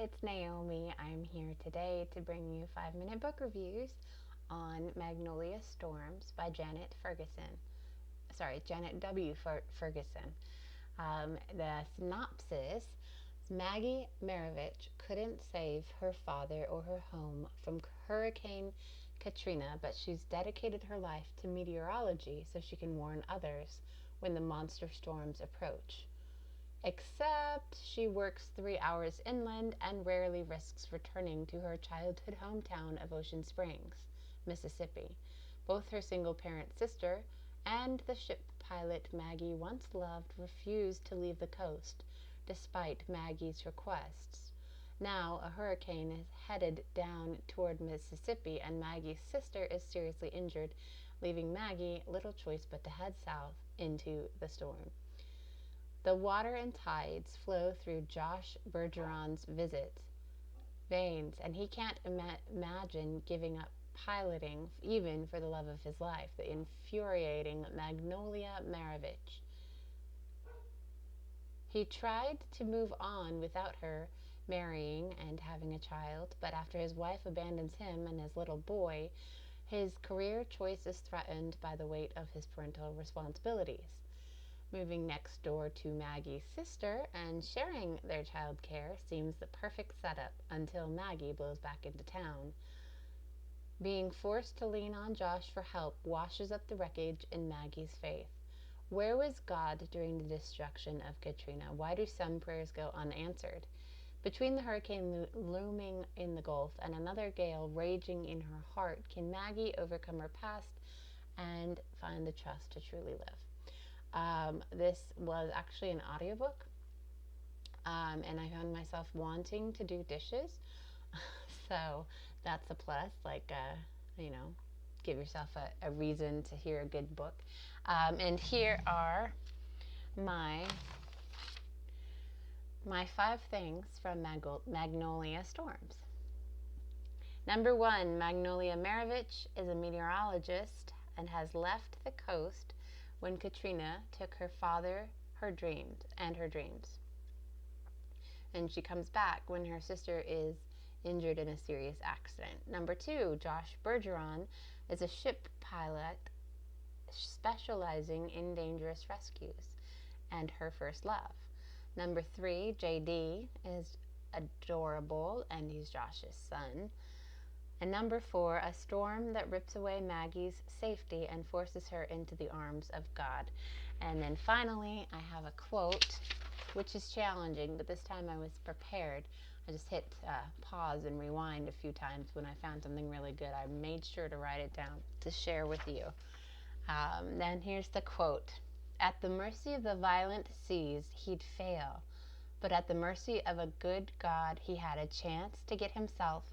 it's Naomi. I'm here today to bring you 5-minute book reviews on Magnolia Storms by Janet Ferguson. Sorry, Janet W. Ferguson. The synopsis: Maggie Maravich couldn't save her father or her home from Hurricane Katrina, but she's dedicated her life to meteorology so she can warn others when the monster storms approach. Except she works 3 hours inland and rarely risks returning to her childhood hometown of Ocean Springs, Mississippi. Both her single parent sister and the ship pilot Maggie once loved refused to leave the coast, despite Maggie's requests. Now, a hurricane is headed down toward Mississippi, and Maggie's sister is seriously injured, leaving Maggie little choice but to head south into the storm. The water and tides flow through Josh Bergeron's veins, and he can't imagine giving up piloting even for the love of his life, the infuriating Magnolia Maravich. He tried to move on without her, marrying and having a child, but after his wife abandons him and his little boy, his career choice is threatened by the weight of his parental responsibilities. Moving next door to Maggie's sister and sharing their child care seems the perfect setup until Maggie blows back into town. Being forced to lean on Josh for help washes up the wreckage in Maggie's faith. Where was God during the destruction of Katrina? Why do some prayers go unanswered? Between the hurricane looming in the Gulf and another gale raging in her heart, can Maggie overcome her past and find the trust to truly live? This was actually an audiobook, and I found myself wanting to do dishes, so that's a plus. Give yourself a reason to hear a good book. And here are my 5 things from Magnolia Storms. Number 1, Magnolia Maravich is a meteorologist and has left the coast when Katrina took her father, her dreams. And she comes back when her sister is injured in a serious accident. Number 2, Josh Bergeron is a ship pilot specializing in dangerous rescues and her first love. Number 3, JD is adorable and he's Josh's son. And number 4, a storm that rips away Maggie's safety and forces her into the arms of God. And then finally, I have a quote, which is challenging, but this time I was prepared. I just hit pause and rewind a few times when I found something really good. I made sure to write it down to share with you. Then here's the quote. At the mercy of the violent seas, he'd fail. But at the mercy of a good God, he had a chance to get himself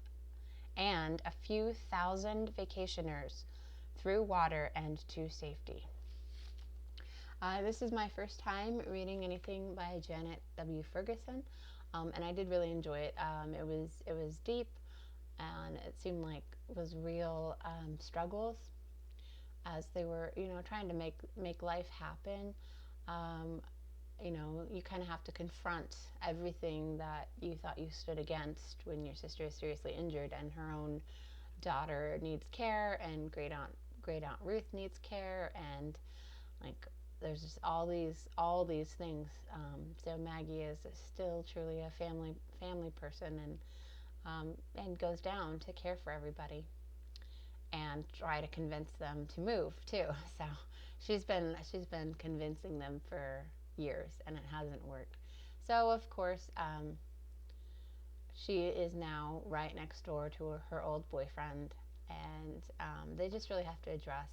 and a few thousand vacationers through water and to safety. This is my first time reading anything by Janet W. Ferguson, and I did really enjoy it. It was deep, and it seemed like it was real struggles as they were, trying to make life happen. You kind of have to confront everything that you thought you stood against when your sister is seriously injured and her own daughter needs care and great aunt Ruth needs care, and there's just all these things. So Maggie is still truly a family person, and goes down to care for everybody and try to convince them to move too. So she's been convincing them for years, and it hasn't worked. So of course, she is now right next door to her old boyfriend, and they just really have to address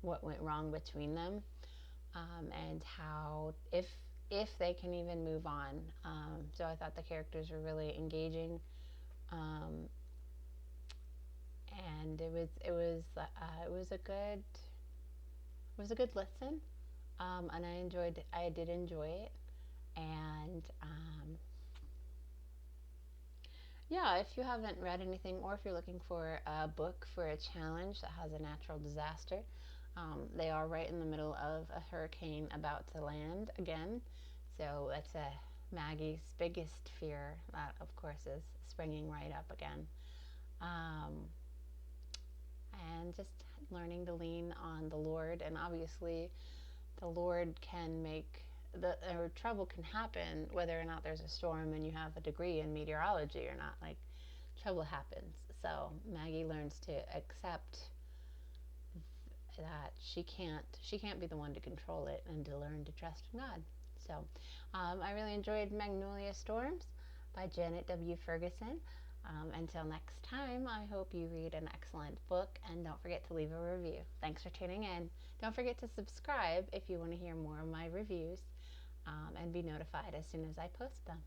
what went wrong between them, and how if they can even move on. So I thought the characters were really engaging, and it was a good listen. And I did enjoy it, and yeah, if you haven't read anything, or if you're looking for a book for a challenge that has a natural disaster, they are right in the middle of a hurricane about to land again, so Maggie's biggest fear, that of course is springing right up again. Um, and just learning to lean on the Lord. And obviously, the Lord can make or trouble can happen whether or not there's a storm and you have a degree in meteorology or not. Like, trouble happens. So Maggie learns to accept that she can't be the one to control it, and to learn to trust in God. So I really enjoyed Magnolia Storms by Janet W. Ferguson. Until next time, I hope you read an excellent book, and don't forget to leave a review. Thanks for tuning in. Don't forget to subscribe if you want to hear more of my reviews, and be notified as soon as I post them.